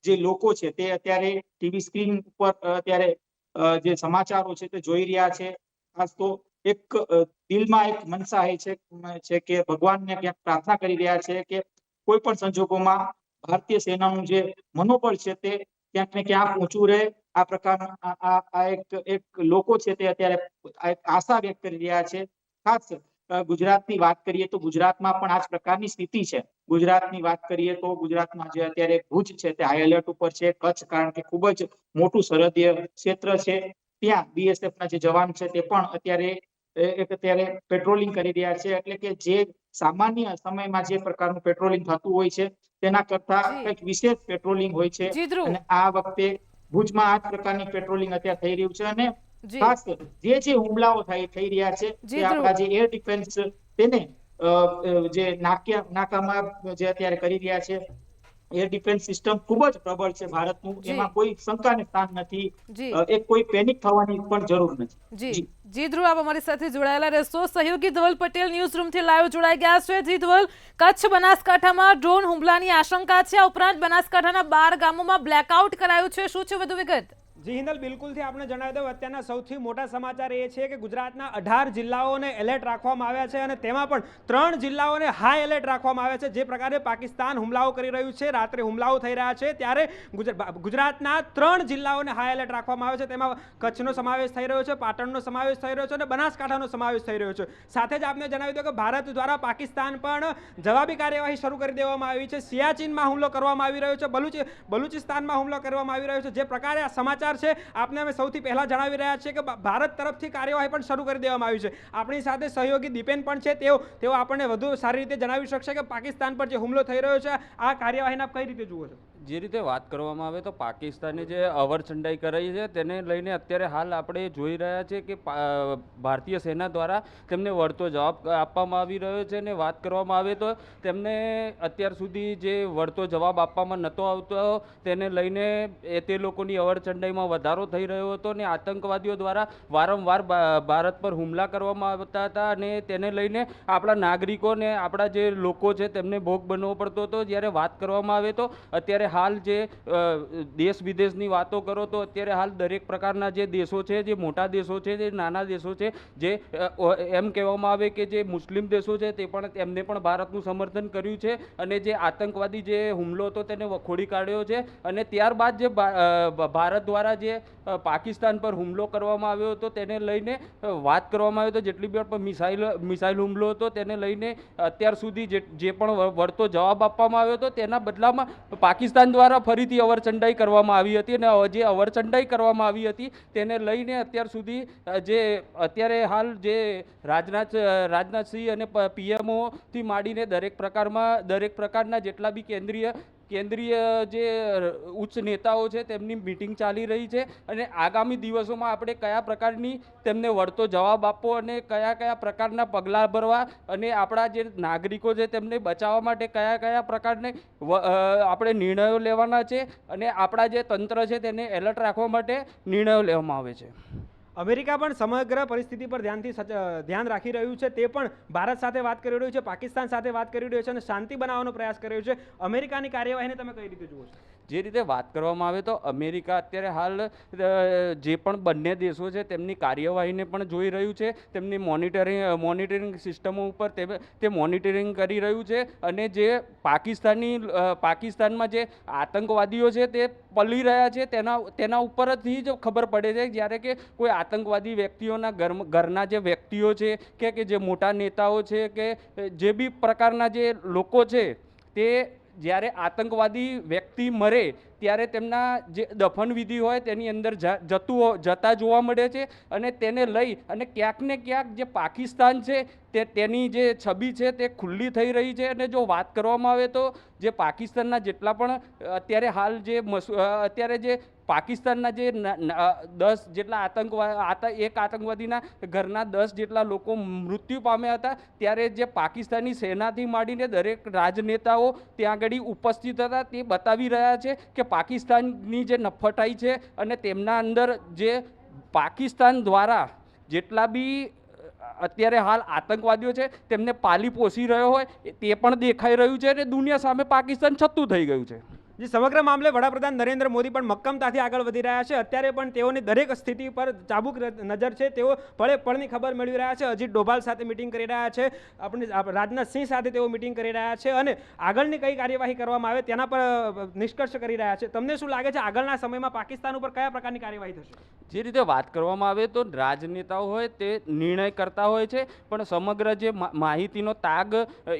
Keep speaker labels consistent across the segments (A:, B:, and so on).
A: જે લોકો છે તે અત્યારે ટીવી સ્ક્રીન ઉપર અત્યારે જે સમાચારો છે તે જોઈ રહ્યા છે. ખાસ તો એક દિલમાં એક મનસા છે કે ભગવાનને ક્યાંક પ્રાર્થના કરી રહ્યા છે કે કોઈ પણ સંજોગોમાં ભારતીય સેનાનું જે મનોબળ છે તે ક્યાંક ને ક્યાંક ઊંચું રહે. આ પ્રકારના આ એક લોકો છે તે અત્યારે એક આશા વ્યક્ત કરી રહ્યા છે. ખાસ ગુજરાતની વાત કરીએ તો ગુજરાતમાં પણ આ જ પ્રકારની સ્થિતિ છે. ગુજરાતની વાત કરીએ તો ગુજરાતમાં જે અત્યારે ભુજ છે તે હાઈ એલર્ટ ઉપર છે. કચ્છ કારણ કે ખૂબ જ મોટું સરહદીય ક્ષેત્ર છે, ત્યાં બીએસએફ ના જે જવાન છે તે પણ અત્યારે પેટ્રોલિંગ કરી રહ્યા છે. એટલે કે જે સામાન્ય સમયમાં જે પ્રકારનું પેટ્રોલિંગ થતું હોય છે તેના કરતા
B: જી
A: કંઈક વિશેષ પેટ્રોલિંગ હોય છે.
B: જી ધ્રુવ.
A: અને આ વખતે ભુજમાં આ જ પ્રકારની પેટ્રોલિંગ અત્યારે થઈ રહ્યું છે. અને
B: જી
A: ખાસ જે હુમલાઓ થઈ રહ્યા છે
B: જી
A: તે
B: ધ્રુવ.
A: આપણા જે એર ડિફેન્સ તેને જે નાકામાં જે અત્યારે કરી રહ્યા છે. એર ડિફેન્સ સિસ્ટમ ખૂબ જ પ્રબળ છે ભારતનું,
B: જી
A: એમાં કોઈ શંકાને સ્થાન નથી.
B: જી
A: એક કોઈ પેનિક થવાની પણ જરૂર નથી.
B: જી
A: જી
B: જી ધ્રુવ, આપ અમારી સાથે જોડાયેલા રહેશો. સહયોગી ધવલ પટેલ ન્યૂઝ રૂમથી લાઈવ જોડાઈ ગયા છે. જી ધવલ, કચ્છ બનાસકાંઠામાં ડ્રોન હુમલાની આશંકા છે. આ ઉપરાંત બનાસકાંઠાના 12 ગામોમાં બ્લેકઆઉટ કરાયું છે. શું છે વધુ વિગત?
C: જી હિંદલ, બિલકુલથી આપણે જણાવી દઉં, અત્યારના સૌથી મોટા સમાચાર એ છે કે ગુજરાતના 18 જિલ્લાઓને એલર્ટ રાખવામાં આવ્યા છે અને તેમાં પણ 3 જિલ્લાઓને હાઈ એલર્ટ રાખવામાં આવ્યા છે. જે પ્રકારે પાકિસ્તાન હુમલાઓ કરી રહ્યું છે, રાત્રે હુમલાઓ થઈ રહ્યા છે, ત્યારે ગુજરાતના 3 જિલ્લાઓને હાઈ એલર્ટ રાખવામાં આવ્યા છે. તેમાં કચ્છનો સમાવેશ થઈ રહ્યો છે, પાટણનો સમાવેશ થઈ રહ્યો છે અને બનાસકાંઠાનો સમાવેશ થઈ રહ્યો છે. સાથે જ આપને જણાવી દઉં કે ભારત દ્વારા પાકિસ્તાન પણ જવાબી કાર્યવાહી શરૂ કરી દેવામાં આવી છે. સિયાચીનમાં હુમલો કરવામાં આવી રહ્યો છે, બલુચિસ્તાનમાં હુમલો કરવામાં આવી રહ્યો છે. જે પ્રકારે આ સમાચાર છે આપને અમે સૌથી પહેલા જણાવી રહ્યા છીએ કે ભારત તરફથી કાર્યવાહી પણ શરૂ કરી દેવામાં આવી છે. આપણી સાથે સહયોગી દીપેન પણ છે, તેઓ આપણને વધુ સારી રીતે જણાવી શકશે કે પાકિસ્તાન પર જે હુમલો થઈ રહ્યો છે આ કાર્યવાહીને આપ કઈ રીતે જુઓ છો?
D: જે રીતે વાત કરવામાં આવે તો પાકિસ્તાને જે અવરચંડાઈ કરી છે તેને લઈને અત્યારે હાલ આપણે જોઈ રહ્યા છીએ કે ભારતીય સેના દ્વારા તેમને વળતો જવાબ આપવામાં આવી રહ્યો છે. અને વાત કરવામાં આવે તો તેમને અત્યાર સુધી જે વળતો જવાબ આપવામાં નહોતો આવતો તેને લઈને તે લોકોની અવરચંડાઈમાં વધારો થઈ રહ્યો હતો અને આતંકવાદીઓ દ્વારા વારંવાર ભારત પર હુમલા કરવામાં આવતા હતા અને તેને લઈને આપણા નાગરિકોને, આપણા જે લોકો છે તેમને ભોગ બનવો પડતો હતો. જ્યારે વાત કરવામાં આવે તો અત્યારે હાલ જે દેશ વિદેશની વાતો કરો તો અત્યારે હાલ દરેક પ્રકારના જે દેશો છે, જે મોટા દેશો છે, જે નાના દેશો છે, જે એમ કહેવામાં આવે કે જે મુસ્લિમ દેશો છે તે પણ એમને પણ ભારતનું સમર્થન કર્યું છે અને જે આતંકવાદી જે હુમલો હતો તેને વખોડી કાઢ્યો છે. અને ત્યારબાદ જે ભારત દ્વારા જે પાકિસ્તાન પર હુમલો કરવામાં આવ્યો હતો તેને લઈને વાત કરવામાં આવે તો જેટલી પણ મિસાઇલ હુમલો હતો તેને લઈને અત્યાર સુધી જે પણ વળતો જવાબ આપવામાં આવ્યો હતો તેના બદલામાં પાકિસ્તાન દ્વારા ફરીથી અવરચંડાઈ કરવામાં આવી હતી. અને જે અવરચંડાઈ કરવામાં આવી હતી તેને લઈને અત્યાર સુધી જે અત્યારે હાલ જે રાજનાથસિંહ અને પીએમઓથી માંડીને દરેક પ્રકારના જેટલા બી કેન્દ્રીય જે ઉચ્ચ નેતાઓ છે તેમની મીટિંગ ચાલી રહી છે. અને આગામી દિવસોમાં આપણે કયા પ્રકારની તેમને વળતો જવાબ આપવો અને કયા પ્રકારના પગલાં ભરવા અને આપણા જે નાગરિકો છે તેમને બચાવવા માટે કયા પ્રકારને આપણે નિર્ણયો લેવાના છે અને આપણા જે તંત્ર છે તેને એલર્ટ રાખવા માટે નિર્ણયો લેવામાં આવે છે.
C: અમેરિકા પણ સમગ્ર પરિસ્થિતિ પર ધ્યાન રાખી રહ્યું છે. તે પણ ભારત સાથે વાત કરી રહ્યું છે, પાકિસ્તાન સાથે વાત કરી રહ્યું છે અને શાંતિ બનાવવાનો પ્રયાસ કરી રહ્યું છે. અમેરિકાની કાર્યવાહીને તમે કઈ રીતે જુઓ છો?
D: જે રીતે વાત કરવામાં આવે તો અમેરિકા અત્યારે હાલ જે પણ બંને દેશો છે તેમની કાર્યવાહીને પણ જોઈ રહ્યું છે. તેમની મોનિટરિંગ સિસ્ટમો ઉપર તે મોનિટરિંગ કરી રહ્યું છે. અને જે પાકિસ્તાનમાં જે આતંકવાદીઓ છે તે પલી રહ્યા છે તેના ઉપરથી જ ખબર પડે છે. જ્યારે કે કોઈ આતંકવાદી વ્યક્તિઓના ઘરના જે વ્યક્તિઓ છે કે જે મોટા નેતાઓ છે કે જે બી પ્રકારના જે લોકો છે તે જ્યારે આતંકવાદી વ્યક્તિ મરે ત્યારે તેમના જે દફન વિધિ હોય તેની અંદર જતા જોવા મળે છે. અને તેને લઈ અને ક્યાંક ને ક્યાંક જે પાકિસ્તાન છે તેની જે છબી છે તે ખુલ્લી થઈ રહી છે. અને જો વાત કરવામાં આવે તો જે પાકિસ્તાનના જેટલા પણ અત્યારે જે પાકિસ્તાનના જે 10 જેટલા એક આતંકવાદીના ઘરના 10 જેટલા લોકો મૃત્યુ પામ્યા હતા, ત્યારે જે પાકિસ્તાની સેનાથી માંડીને દરેક રાજનેતાઓ ત્યાં આગળ ઉપસ્થિત હતા તે બતાવી રહ્યા છે કે પાકિસ્તાનની જે નફટાઈ છે અને તેમના અંદર જે પાકિસ્તાન દ્વારા જેટલા બી અત્યારે હાલ આતંકવાદીઓ છે તેમને પાલી પોષી રહ્યો હોય તે પણ દેખાઈ રહ્યું છે અને દુનિયા સામે પાકિસ્તાન છતું થઈ ગયું છે.
C: જે સમગ્ર મામલે વડાપ્રધાન નરેન્દ્ર મોદી પણ મક્કમતાથી આગળ વધી રહ્યા છે. અત્યારે પણ તેઓની દરેક સ્થિતિ પર ચાબુક નજર છે. તેઓ પળે પળની ખબર મેળવી રહ્યા છે. અજીત ડોભાલ સાથે મિટિંગ કરી રહ્યા છે. રાજનાથસિંહ સાથે તેઓ મિટિંગ કરી રહ્યા છે અને આગળની કઈ કાર્યવાહી કરવામાં આવે તેના પર નિષ્કર્ષ કરી રહ્યા છે. તમને શું લાગે છે આગળના સમયમાં પાકિસ્તાન ઉપર કયા પ્રકારની કાર્યવાહી થશે?
D: જે રીતે વાત કરવામાં આવે તો રાજનેતાઓ હોય તે નિર્ણય કરતા હોય છે, પણ સમગ્ર જે માહિતીનો તાગ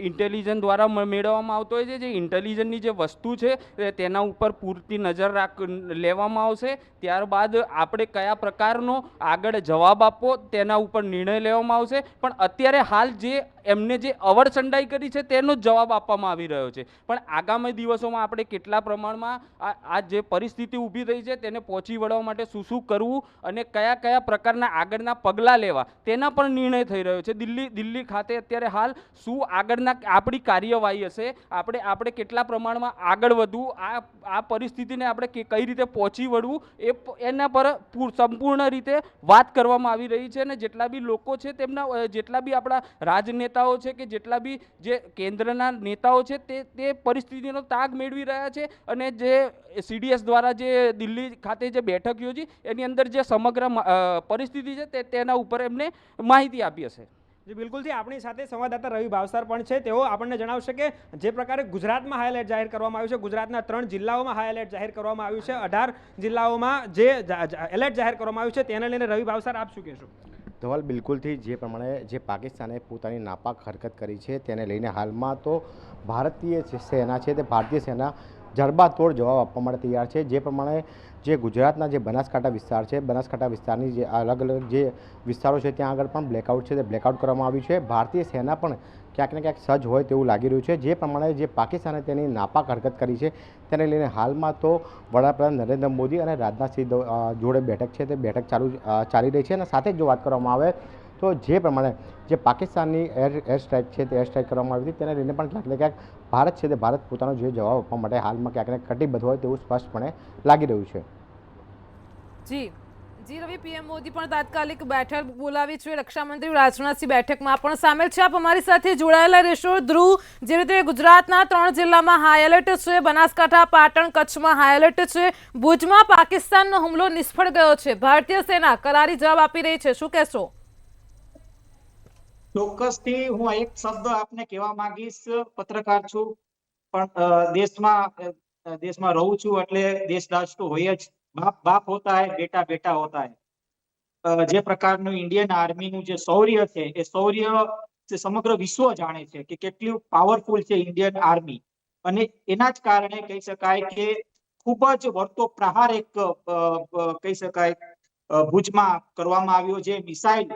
D: ઇન્ટેલિજન્સ દ્વારા મેળવવામાં આવતો હોય છે. જે ઇન્ટેલિજન્સની જે વસ્તુ છે તેના ઉપર પૂરતી નજર લેવામાં આવશે. ત્યારબાદ આપણે કયા પ્રકારનો આગળ જવાબ આપવો તેના ઉપર નિર્ણય લેવામાં આવશે. પણ અત્યારે હાલ જે એમને જે અવરચંડાઈ કરી છે તેનો જ જવાબ આપવામાં આવી રહ્યો છે. પણ આગામી દિવસોમાં આપણે કેટલા પ્રમાણમાં આ જે પરિસ્થિતિ ઊભી થઈ છે તેને પહોંચી વળવા માટે શું શું કરવું અને કયા કયા પ્રકારના આગળના પગલાં લેવા તેના પણ નિર્ણય થઈ રહ્યો છે. દિલ્હી ખાતે અત્યારે હાલ શું આગળના આપણી કાર્યવાહી હશે, આપણે કેટલા પ્રમાણમાં આગળ વધવું, આ પરિસ્થિતિને આપણે કઈ રીતે પહોંચી વળવું એના પર સંપૂર્ણ રીતે વાત કરવામાં આવી રહી છે. અને જેટલા બી લોકો છે તેમના જેટલા બી આપણા રાજનેતાઓ છે કે જેટલા બી જે કેન્દ્રના નેતાઓ છે તે પરિસ્થિતિનો તાગ મેળવી રહ્યા છે. અને જે CDS દ્વારા જે દિલ્હી ખાતે જે બેઠક યોજી એની અંદર જે સમગ્ર પરિસ્થિતિ છે તેના ઉપર એમને માહિતી આપી હશે.
C: જી બિલકુલથી આપણી સાથે સંવાદદાતા રવિ ભાવસાર પણ છે. તેઓ આપણને જણાવશે કે જે પ્રકારે ગુજરાતમાં હાઈ એલર્ટ જાહેર કરવામાં આવ્યું છે, ગુજરાતના 3 જિલ્લાઓમાં હાઈ એલર્ટ જાહેર કરવામાં આવ્યું છે, 18 જિલ્લાઓમાં જે એલર્ટ જાહેર કરવામાં આવ્યું છે તેને લઈને રવિ ભાવસાર આપ શું કહેશો?
E: ધવલ, બિલકુલથી જે પ્રમાણે જે પાકિસ્તાને પોતાની નાપાક હરકત કરી છે તેને લઈને હાલમાં તો ભારતીય સેના છે તે ભારતીય સેના જડબાતોડ જવાબ આપવા માટે તૈયાર છે. જે પ્રમાણે જે ગુજરાતના જે બનાસકાંઠા વિસ્તાર છે, બનાસકાંઠા વિસ્તારની જે અલગ અલગ જે વિસ્તારો છે ત્યાં આગળ પણ બ્લેકઆઉટ છે તે બ્લેકઆઉટ કરવામાં આવ્યું છે. ભારતીય સેના પણ ક્યાંક ને ક્યાંક સજ્જ હોય તેવું લાગી રહ્યું છે. જે પ્રમાણે જે પાકિસ્તાને તેની નાપાક હરકત કરી છે તેને લઈને હાલમાં તો વડાપ્રધાન નરેન્દ્ર મોદી અને રાજનાથસિંહ જોડે બેઠક છે તે બેઠક ચાલી રહી છે. અને સાથે જ જો વાત કરવામાં આવે તો જે પ્રમાણે જે પાકિસ્તાનની એર સ્ટ્રાઇક છે તે એર સ્ટ્રાઇક કરવામાં આવી હતી તેને લઈને પણ ક્યાંક ને ક્યાંક ભારત છે તે ભારત પોતાનો જે જવાબ આપવા માટે હાલમાં ક્યાંક ને કટિબદ્ધ હોય તેવું સ્પષ્ટપણે લાગી રહ્યું છે.
B: જી રવિ, PM મોદી પણ તાત્કાલિક બેઠક બોલાવી છે. રક્ષામંત્રી રાજનાથસિંહ બેઠકમાં પણ સામેલ છે. આપ અમારી સાથે જોડાયેલા રહેશો. ધ્રુવ, જે રીતે ગુજરાતના 3 જિલ્લામાં હાઈ એલર્ટ છે, બનાસકાંઠા, પાટણ, કચ્છમાં હાઈ એલર્ટ છે, ભુજમાં પાકિસ્તાનનો હુમલો નિષ્ફળ ગયો છે, ભારતીય સેના કરારી જવાબ આપી રહી છે, શું કહેશો?
A: ચોક્કસથી હું એક શબ્દ આપને કહેવા માંગીશ. પત્રકાર છું પણ દેશમાં રહું છું એટલે દેશદાજ તો હોય જ. બાપ હોતા હૈ, બેટા બેટા હોતા હૈ. જે પ્રકારનું ઇન્ડિયન આર્મીનું જે શૌર્ય છે એ શૌર્ય સમગ્ર વિશ્વ જાણે છે કે કેટલું પાવરફુલ છે ઇન્ડિયન આર્મી. અને એના જ કારણે કહી શકાય કે ખૂબ જ વળતો પ્રહાર એક કહી શકાય ભુજમાં કરવામાં આવ્યો. જે મિસાઇલ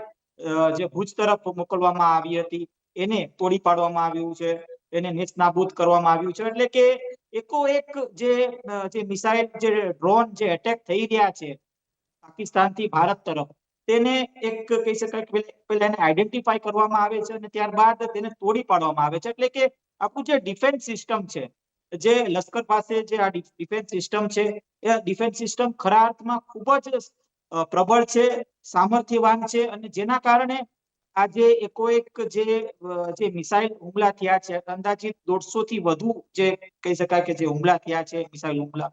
A: જે ભુજ તરફ મોકલવામાં આવી હતી એને તોડી પાડવામાં આવ્યું છે, એને નેસ્તનાબૂદ કરવામાં આવ્યું છે. એટલે કે એકોએક જે મિસાઇલ, જે ડ્રોન જે એટેક થઈ રહ્યા છે પાકિસ્તાનથી ભારત તરફ, તેને એક કહી શકાય કે પહેલા એને આઈડેન્ટિફાઈ કરવામાં આવે છે અને ત્યારબાદ તેને તોડી પાડવામાં આવે છે. એટલે કે આપણું જે ડિફેન્સ સિસ્ટમ છે, જે લશ્કર પાસે જે આ ડિફેન્સ સિસ્ટમ છે એ ડિફેન્સ સિસ્ટમ ખરા અર્થમાં ખૂબ જ પ્રબળ છે, સામર્થ્યવાન છે. અને જેના કારણે આજે એકોએક જે મિસાઇલ હુમલા થયા છે, અંદાજિત 150 થી વધુ જે કહી શકાય કે જે હુમલા થયા છે, મિસાઇલ હુમલા,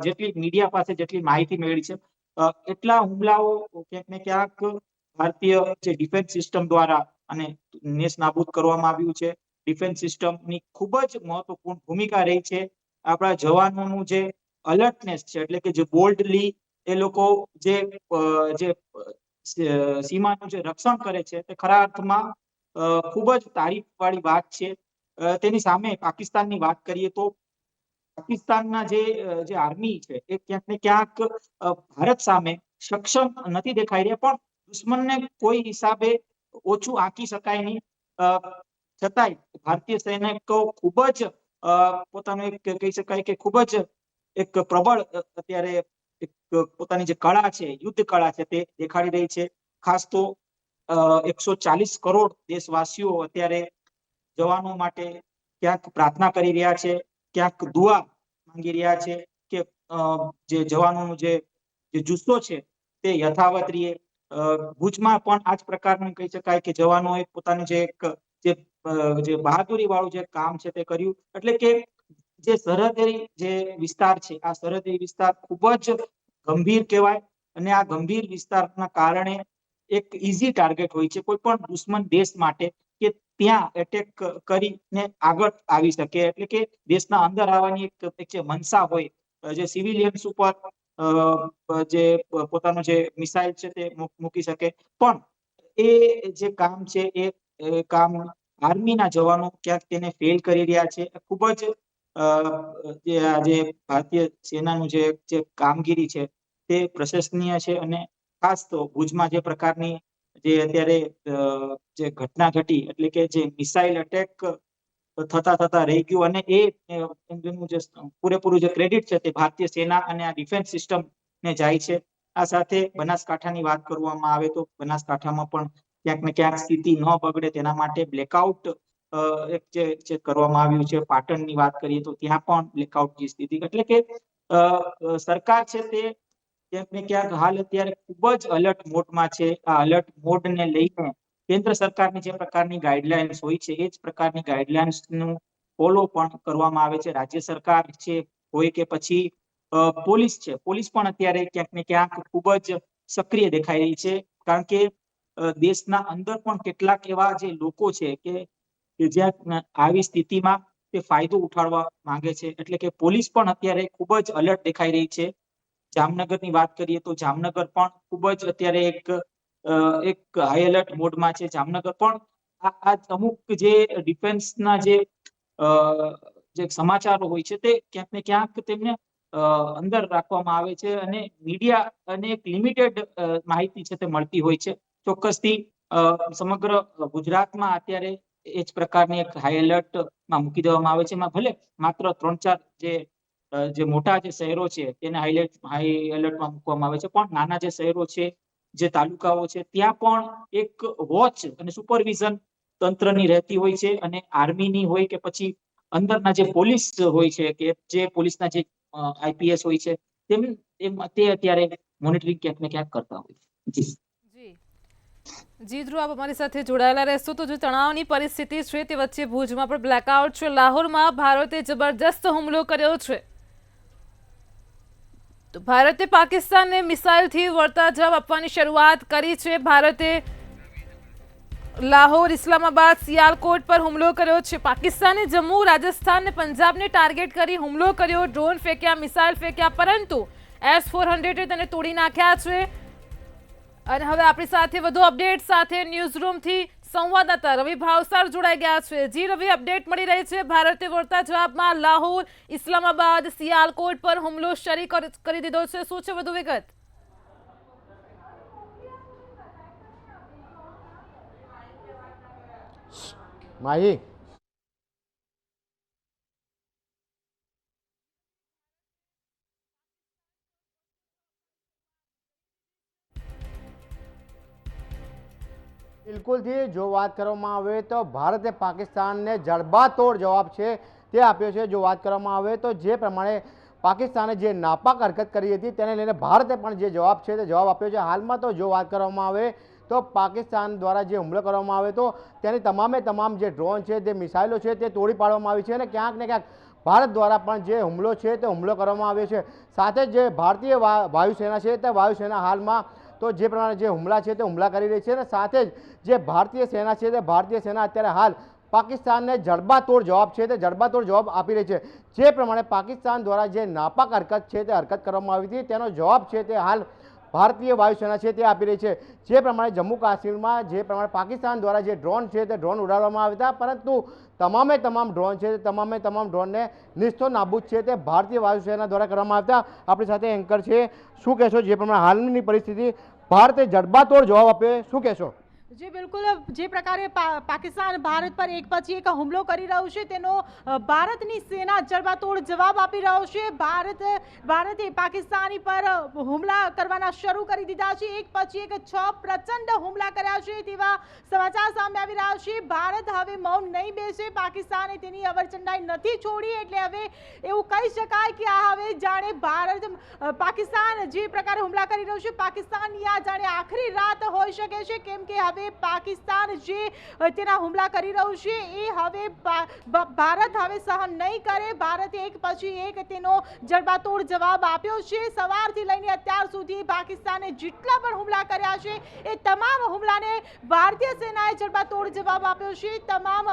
A: જેટલી મીડિયા પાસે જેટલી માહિતી મળી છે એટલા હુમલાઓ ક્યાંક ને ક્યાંક ભારતીય જે ડિફેન્સ સિસ્ટમ દ્વારા અને નેસ્તનાબૂદ કરવામાં આવ્યું છે. ડિફેન્સ સિસ્ટમની ખૂબ જ મહત્વપૂર્ણ ભૂમિકા રહી છે. આપણા જવાનોનું જે અલર્ટનેસ છે, એટલે કે જે બોલ્ડલી એ લોકો જે સીમાનું જે રક્ષણ કરે છે તે ખરા અર્થમાં ખૂબ જ તારીફ વાળી વાત છે. તેની સામે પાકિસ્તાનની વાત કરીએ તો પાકિસ્તાનના જે આર્મી છે એ ક્યાંક ને ક્યાંક ભારત સામે સક્ષમ નથી દેખાઈ રહ્યા, પણ દુશ્મનને કોઈ હિસાબે ઓછું આંકી શકાય નહીં. છતાંય ભારતીય સૈનિકો ખૂબ જ પોતાનું એક કહી શકાય કે ખૂબ જ એક પ્રબળ અત્યારે એક પોતાની જે કળા છે, યુદ્ધ કળા છે તે દેખાડી રહી છે. ખાસ તો 140 કરોડ દેશવાસીઓ અત્યારે જવાનો માટે ક્યાંક પ્રાર્થના કરી રહ્યા છે, ક્યાંક દુઆ માંગી રહ્યા છે કે જે જવાનોનું જે જુસ્સો છે તે યથાવત રહે. ભુજમાં પણ આ જ પ્રકારનું કહી શકાય કે જવાનોએ પોતાનું જે બહાદુરી વાળું જે કામ છે તે કર્યું. એટલે કે જે સરહદી જે વિસ્તાર છે આ સરહદી વિસ્તાર ખૂબ જ ગંભીર કહેવાય અને આ ગંભીર વિસ્તારના કારણે એક ઈઝી ટાર્ગેટ હોય છે કોઈ પણ દુશ્મન દેશ માટે કે ત્યાં એટેક કરીને આગળ આવી શકે એટલે કે દેશના અંદર આવવાની એક જે મનસા હોય જે સિવિલિયન્સ ઉપર જે પોતાનો જે મિસાઇલ છે તે મૂકી શકે પણ એ જે કામ છે એ કામ આર્મીના જવાનો ક્યાંક તેને ફેલ કરી રહ્યા છે ખૂબ જ જે ભારતીય સેનાનું જે કામગીરી છે તે પ્રશંસનીય છે અને ખાસ તો ભુજમાં જે પ્રકારની જે અત્યારે જે ઘટના ઘટી એટલે કે જે મિસાઇલ અટેક થતા રહી ગયું અને એનું જે પૂરેપૂરું જે ક્રેડિટ છે તે ભારતીય સેના અને આ ડિફેન્સ સિસ્ટમ ને જાય છે આ સાથે બનાસકાંઠાની વાત કરવામાં આવે તો બનાસકાંઠામાં પણ ક્યાંક ને ક્યાંક સ્થિતિ ન બગડે તેના માટે બ્લેકઆઉટ એક જે કરવામાં આવ્યું છે પાટણની વાત કરીએ તો ત્યાં પણ બ્લેકઆઉટની સ્થિતિ એટલે કે સરકાર છે તે ક્યાંક ને ક્યાંક હાલ અત્યારે ખૂબ જ અલર્ટ મોડમાં છે આ અલર્ટ મોડને લઈને કેન્દ્ર સરકારની જે પ્રકારની ગાઈડલાઇન્સ હોય છે એ જ પ્રકારની ગાઈડલાઇન્સનું ફોલો પણ કરવામાં આવે છે રાજ્ય સરકાર છે હોય કે પછી પોલીસ છે પોલીસ પણ અત્યારે ક્યાંક ને ક્યાંક ખૂબ જ સક્રિય દેખાઈ રહી છે કારણ કે દેશના અંદર પણ કેટલાક એવા જે લોકો છે કે જ્યાં આવી સ્થિતિમાં તે ફાયદો ઉઠાડવા માંગે છે એટલે કે પોલીસ પણ અત્યારે ખૂબ જ અલર્ટ દેખાઈ રહી છે જામનગરની વાત કરીએ તો જામનગર પણ ખૂબ જ અત્યારે એક હાઈ એલર્ટ મોડમાં છે જામનગર પણ આ અમુક જે ડિફેન્સના જે સમાચારો હોય છે તે ક્યાંક ને ક્યાંક તેમને અંદર રાખવામાં આવે છે અને મીડિયા અને એક લિમિટેડ માહિતી છે તે મળતી હોય છે ચોક્કસથી સમગ્ર ગુજરાતમાં અત્યારે એ જ પ્રકારની એક હાઈ એલર્ટમાં મૂકી દેવામાં આવે છે એમાં ભલે માત્ર 3-4 જે મોટા જે શહેરો છે તેને હાઈ એલર્ટમાં મૂકવામાં આવે છે પણ નાના જે શહેરો છે જે તાલુકાઓ છે ત્યાં પણ એક વોચ અને સુપરવિઝન તંત્રની રહેતી હોય છે અને આર્મીની હોય કે પછી અંદરના જે પોલીસ હોય છે કે જે પોલીસના જે આઈપીએસ હોય છે તે અત્યારે મોનિટરિંગ ક્યાંક ને ક્યાંક કરતા હોય જી
B: જી ધ્રુવ આપ અમારી સાથે જોડાયેલા રહેશો તો જે તણાવની પરિસ્થિતિ છે તે વચ્ચે ભુજમાં પણ બ્લેકઆઉટ છે લાહોરમાં ભારતે જબરજસ્ત હુમલો કર્યો છે તો ભારતે પાકિસ્તાનને મિસાઇલથી વળતા જવાબ આપવાની શરૂઆત કરી છે ભારતે લાહોર ઇસ્લામાબાદ સિયાલકોટ પર હુમલો કર્યો છે પાકિસ્તાને જમ્મુ રાજસ્થાન અને પંજાબને ટાર્ગેટ કરી હુમલો કર્યો ડ્રોન ફેંક્યા મિસાઇલ ફેંક્યા પરંતુ S-400 તેને તોડી નાખ્યા છે અને હવે આપણી સાથે વધુ અપડેટ સાથે ન્યૂઝરૂમથી સંવાદદાતા રવિ ભાવસાર જોડાઈ ગયા છે જી રવિ અપડેટ મળી રહી છે ભારતે વળતા જવાબમાં લાહોર ઇસ્લામાબાદ સિયાલકોટ પર હુમલો શરૂ કરી દીધો છે શું છે વધુ વિગત
E: માહી બિલકુલથી જો વાત કરવામાં આવે તો ભારતે પાકિસ્તાનને જડબાતોડ જવાબ છે તે આપ્યો છે જો વાત કરવામાં આવે તો જે પ્રમાણે પાકિસ્તાને જે નાપાક હરકત કરી હતી તેને લઈને ભારતે પણ જે જવાબ છે તે જવાબ આપ્યો છે હાલમાં તો જો વાત કરવામાં આવે તો પાકિસ્તાન દ્વારા જે હુમલો કરવામાં આવ્યો તો તેની તમામ જે ડ્રોન છે તે મિસાઇલો છે તે તોડી પાડવામાં આવી છે અને ક્યાંક ને ક્યાંક ભારત દ્વારા પણ જે હુમલો છે તે હુમલો કરવામાં આવ્યો છે સાથે જે ભારતીય વાયુસેના છે તે વાયુસેના હાલમાં તો જે પ્રમાણે જે હુમલા છે તે હુમલા કરી રહી છે અને સાથે જ જે ભારતીય સેના છે તે ભારતીય સેના અત્યારે હાલ પાકિસ્તાનને જડબાતોડ જવાબ છે તે જડબાતોડ જવાબ આપી રહી છે જે પ્રમાણે પાકિસ્તાન દ્વારા જે નાપાક હરકત છે તે હરકત કરવામાં આવી હતી તેનો જવાબ છે તે હાલ ભારતીય વાયુસેના છે તે આપી રહી છે જે પ્રમાણે જમ્મુ કાશ્મીરમાં જે પ્રમાણે પાકિસ્તાન દ્વારા જે ડ્રોન છે તે ડ્રોન ઉડાડવામાં આવ્યા હતા પરંતુ તમામ ડ્રોન છે તમામ ડ્રોનને નિસ્તો નાબૂદ છે તે ભારતીય વાયુસેના દ્વારા કરવામાં આવ્યા હતા આપણી સાથે એન્કર છે શું કહેશો જે પ્રમાણે હાલની પરિસ્થિતિ ભારતે જડબાતોડ જવાબ આપ્યો શું કહેશો
F: જી બિલકુલ જે પ્રકારે પાકિસ્તાન ભારત પર એક પછી એક હુમલો કરી રહ્યું છે તેનો ભારતની સેના જડબાતોડ જવાબ આપી રહ્યો છે ભારતે પાકિસ્તાની પર હુમલા કરવાના શરૂ કરી દીધા છે એક પછી એક 6 પ્રચંડ હુમલા કર્યા છે તેવા સમાચાર સામે આવી રહ્યા છે ભારત હવે મૌન નહીં બેસે પાકિસ્તાને તેની અવરચંડાઈ નથી છોડી એટલે હવે એવું કહી શકાય કે આ હવે જાણે પાકિસ્તાન જે પ્રકારે હુમલા કરી રહ્યું છે પાકિસ્તાનની આ જાણે આખરી રાત હોઈ શકે છે કેમ કે હવે હવે પાકિસ્તાન જે તેના હુમલા કરી રહ્યું છે એ હવે ભારત હવે સહન નહીં કરે. ભારતે એક પછી એક તેનો જડબાતોડ જવાબ આપ્યો છે. સવારથી લઈને અત્યાર સુધી પાકિસ્તાને જેટલા પણ હુમલા કર્યા છે એ તમામ હુમલાને ભારતીય સેનાએ જડબાતોડ જવાબ આપ્યો છે. તમામ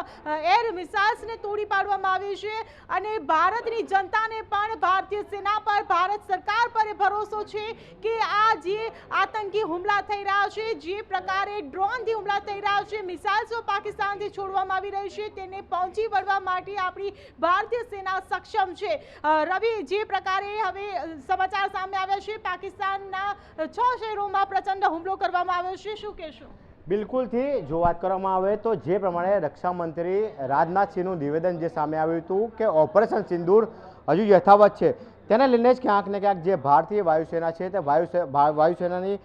F: એર મિસાઇલ્સને તોડી પાડવામાં આવી છે અને ભારતની જનતાને પણ ભારતીય સેના પર, ભારત સરકાર પર ભરોસો છે કે આ જે આતંકી હુમલા થઈ રહ્યા છે, જે પ્રકારે ડ્રોનથી હુમલા થઈ રહ્યા છે, મિસાઇલ્સો પાકિસ્તાનથી છોડવામાં આવી રહી છે, તેને પહોંચી વળવા માટે આપણી ભારતીય સેના સક્ષમ છે. રવિ, જે પ્રકારે હવે સમાચાર સામે આવ્યા છે, પાકિસ્તાનના 6 શહેરોમાં પ્રચંડ હુમલો કરવામાં આવ્યો છે, શું કહેશો?
E: બિલકુલથી જો વાત કરવામાં આવે તો જે પ્રમાણે રક્ષામંત્રી રાજનાથસિંહનું નિવેદન જે સામે આવ્યું હતું કે ઓપરેશન સિંદૂર હજુ યથાવત છે, તેને લઈને જ ક્યાંક ને ક્યાંક જે ભારતીય વાયુસેના છે તે વાયુસેનાની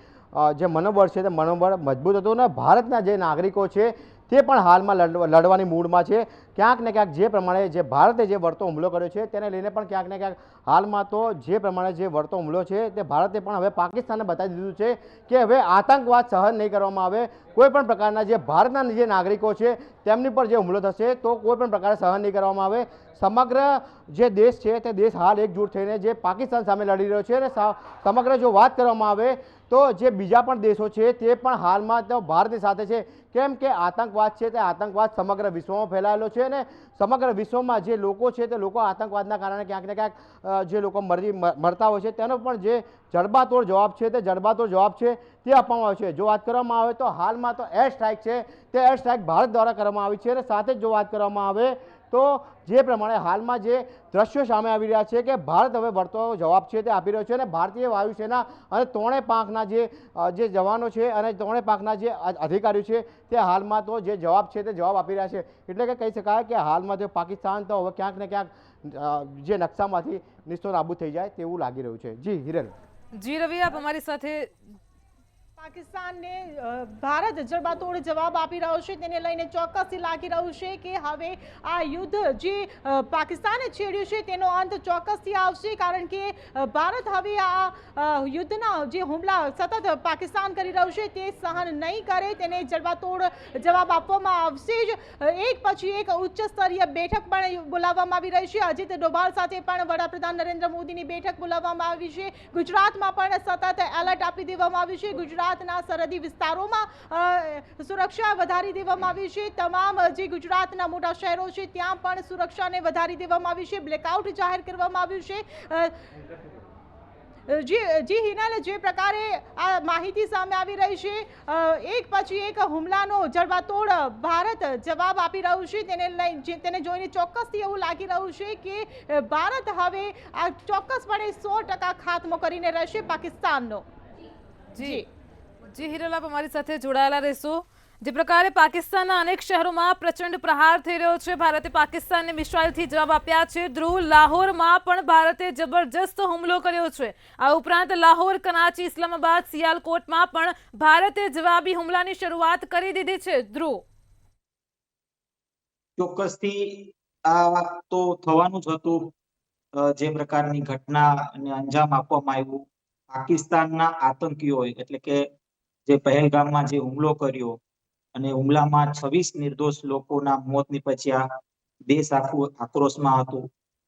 E: જે મનોબળ છે તે મનોબળ મજબૂત હતું અને ભારતના જે નાગરિકો છે તે પણ હાલમાં લડવાની મૂડમાં છે. ક્યાંક ને ક્યાંક જે પ્રમાણે જે ભારતે જે વળતો હુમલો કર્યો છે તેને લઈને પણ ક્યાંક ને ક્યાંક હાલમાં તો જે પ્રમાણે જે વળતો હુમલો છે તે ભારતે પણ હવે પાકિસ્તાનને બતાવી દીધું છે કે હવે આતંકવાદ સહન નહીં કરવામાં આવે. કોઈ પણ પ્રકારના જે ભારતના જે નાગરિકો છે તેમની પર જે હુમલો થશે તો કોઈ પણ પ્રકારે સહન નહીં કરવામાં આવે. સમગ્ર જે દેશ છે તે દેશ હાલ એકજૂટ થઈને જે પાકિસ્તાન સામે લડી રહ્યો છે અને સમગ્ર જો વાત કરવામાં આવે તો જે બીજા પણ દેશો છે તે પણ હાલમાં તો ભારતની સાથે છે. કેમ કે આતંકવાદ છે તે આતંકવાદ સમગ્ર વિશ્વમાં ફેલાયેલો છે અને સમગ્ર વિશ્વમાં જે લોકો છે તે લોકો આતંકવાદના કારણે ક્યાંક ને ક્યાંક જે લોકો મરતા હોય છે તેનો પણ જે જડબાતોડ જવાબ છે તે જડબાતોડ જવાબ છે તે આપવામાં આવે છે. જો વાત કરવામાં આવે તો હાલમાં તો એર સ્ટ્રાઇક છે તે એર સ્ટ્રાઇક ભારત દ્વારા કરવામાં આવી છે અને સાથે જ જો વાત કરવામાં આવે તો જે પ્રમાણે હાલમાં જે દ્રશ્યો સામે આવી રહ્યા છે કે ભારત હવે વળતો જવાબ છે તે આપી રહ્યો છે અને ભારતીય વાયુસેના અને ત્રણેય પાંખના જે જવાનો છે અને ત્રણેય પાંખના જે અધિકારીઓ છે તે હાલમાં તો જે જવાબ છે તે જવાબ આપી રહ્યા છે. એટલે કે કહી શકાય કે હાલમાં જો પાકિસ્તાન તો હવે ક્યાંક ને ક્યાંક જે નકશામાંથી નિસ્તો નાબૂદ થઈ જાય તેવું લાગી રહ્યું છે. જી હિરલ.
B: જી રવિ, આપ અમારી સાથે.
F: પાકિસ્તાનને ભારત જડબાતોડ જવાબ આપી રહ્યો છે, તેને લઈને ચોક્કસથી લાગી રહ્યું છે કે હવે આ યુદ્ધ જે પાકિસ્તાને છેડ્યું છે તેનો અંત ચોક્કસથી આવશે. કારણ કે ભારત હવે આ યુદ્ધના જે હુમલા સતત પાકિસ્તાન કરી રહ્યું છે તે સહન નહીં કરે. તેને જડબાતોડ જવાબ આપવામાં આવશે જ. એક પછી એક ઉચ્ચ સ્તરીય બેઠક પણ બોલાવવામાં આવી રહી છે. અજીત ડોભાલ સાથે પણ વડાપ્રધાન નરેન્દ્ર મોદીની બેઠક બોલાવવામાં આવી છે. ગુજરાતમાં પણ સતત એલર્ટ આપી દેવામાં આવ્યું છે. ગુજરાતના સરહદી વિસ્તારોમાં સુરક્ષા વધારી દેવામાં આવી છે. તમામ જે ગુજરાતના મોટા શહેરો છે ત્યાં પણ સુરક્ષાને વધારી દેવામાં આવી છે. બ્લેકઆઉટ જાહેર કરવામાં આવ્યું છે. જી હિનાલ, જે પ્રકારે આ માહિતી સામે આવી રહી છે, એક પછી એક હુમલાનો જડબાતોડ ભારત જવાબ આપી રહ્યું છે, તેને જોઈને ચોક્કસથી એવું લાગી રહ્યું છે કે ભારત હવે આ ચોક્કસપણે 100% ખાત્મો કરીને રહેશે પાકિસ્તાનનો.
B: જી જી હિરલ, આપ અમારી સાથે જોડાયેલા રહેશો. જે પ્રકારે પાકિસ્તાનના અનેક શહેરોમાં પ્રચંડ પ્રહાર થઈ રહ્યો છે, ભારતે પાકિસ્તાનને મિસાઇલથી જવાબ આપ્યા છે. ધ્રુવ, લાહોરમાં પણ ભારતે જબરજસ્ત હુમલો કર્યો છે. આ ઉપરાંત લાહોર, કરાચી, ઇસ્લામાબાદ, સિયાલકોટમાં પણ ભારતે જવાબી હુમલાની શરૂઆત કરી દીધી છે. ધ્રુવ.
A: ચોક્કસથી આ તો થવાનું જ હતું. જે પ્રકારની ઘટનાને અંજામ આપવામાં આવ્યું પાકિસ્તાનના આતંકીઓએ, એટલે કે જે પહેલગામમાં જે હુમલો કર્યો અને હુમલામાં 26 નિર્દોષ લોકોના મોત નીપજ્યા. દેશ આખું આક્રોશમાં હતું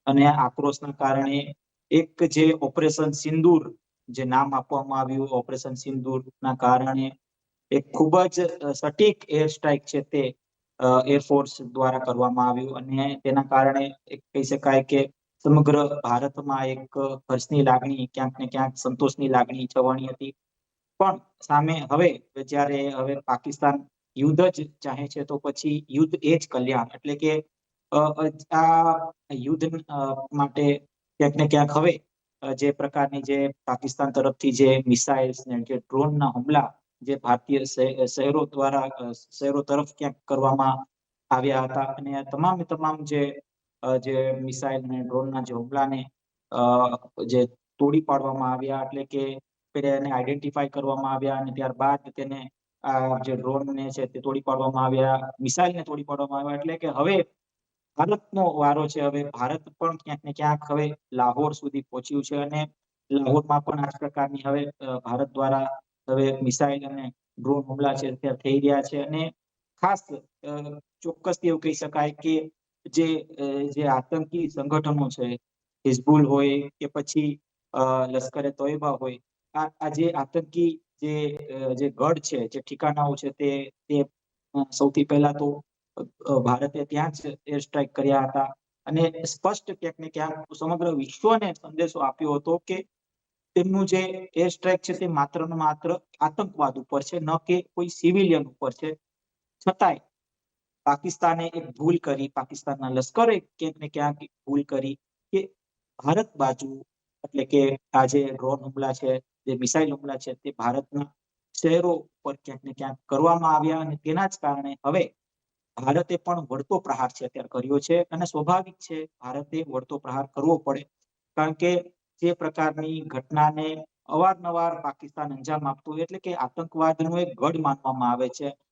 A: અને આક્રોશના કારણે એક જે ઓપરેશન સિંદૂર જે નામ આપવામાં આવ્યું, ઓપરેશન સિંદૂરના કારણે એક ખૂબ જ સટીક એર સ્ટ્રાઇક છે તે એરફોર્સ દ્વારા કરવામાં આવ્યું અને તેના કારણે એક કહી શકાય કે સમગ્ર ભારતમાં એક હર્ષની લાગણી, ક્યાંક ને ક્યાંક સંતોષની લાગણી છવાણી હતી. પણ સામે હવે જ્યારે હવે પાકિસ્તાન યુદ્ધ જ ચાહે છે તો પછી યુદ્ધ એ જ કલ્યાણ. એટલે કે આ યુદ્ધ માટે ક્યાંક ને ક્યાંક હવે જે પ્રકારની જે પાકિસ્તાન તરફથી જે મિસાઇલ્સ ને જે ડ્રોનના હુમલા જે ભારતીય શહેરો તરફ ક્યાંક કરવામાં આવ્યા હતા અને તમામ જે મિસાઇલ અને ડ્રોનના જે હુમલાને જે તોડી પાડવામાં આવ્યા, એટલે કે પહેલા એને આઈડેન્ટિફાઈ કરવામાં આવ્યા અને ત્યારબાદ તેને જે ડ્રોનને છે તે તોડી પાડવામાં આવ્યા, મિસાઇલને તોડી પાડવામાં આવ્યા. એટલે કે હવે ભારતનો વારો છે. હવે ભારત પણ ક્યાંક ને ક્યાંક હવે લાહોર સુધી પહોંચ્યું છે અને લાહોરમાં પણ આ પ્રકારની હવે ભારત દ્વારા હવે મિસાઇલ અને ડ્રોન હુમલા છે તે થઈ રહ્યા છે. અને ખાસ ચોક્કસથી એવું કહી શકાય કે જે આતંકી સંગઠનો છે, હિઝબુલ હોય કે પછી લશ્કરે તોયબા હોય, આ જે આતંકી જે ગઢ છે, જે ઠિકાનાઓ છે, તે સૌથી પહેલા તો ભારતે ત્યાં જ એર સ્ટ્રાઇક કર્યા હતા. અને સ્પષ્ટ ક્યાંક ને ક્યાંક સમગ્ર વિશ્વને સંદેશો આપ્યો હતો કે તેમનું જે એર સ્ટ્રાઇક છે તે માત્ર ને માત્ર આતંકવાદ ઉપર છે, ન કે કોઈ સિવિલિયન ઉપર છે. છતાંય પાકિસ્તાને એક ભૂલ કરી, પાકિસ્તાનના લશ્કરે ક્યાંક ને ક્યાંક ભૂલ કરી કે ભારત બાજુ, એટલે કે આ જે ડ્રોન હુમલા છે, જે મિસાઇલ હુમલા છે, તે ભારતના શહેરો પર ક્યાંક ને ક્યાંક કરવામાં આવ્યા. અને તેના જ કારણે હવે ભારતે પણ વળતો પ્રહાર છે અત્યારે કર્યો છે. અને સ્વાભાવિક છે ભારતે વળતો પ્રહાર કરવો પડે, કારણ કે જે પ્રકારની ઘટનાને અવારનવાર પાકિસ્તાન અંજામ આપતું, એટલે કે આતંકવાદનો એક ગઢ માનવામાં આવે છે.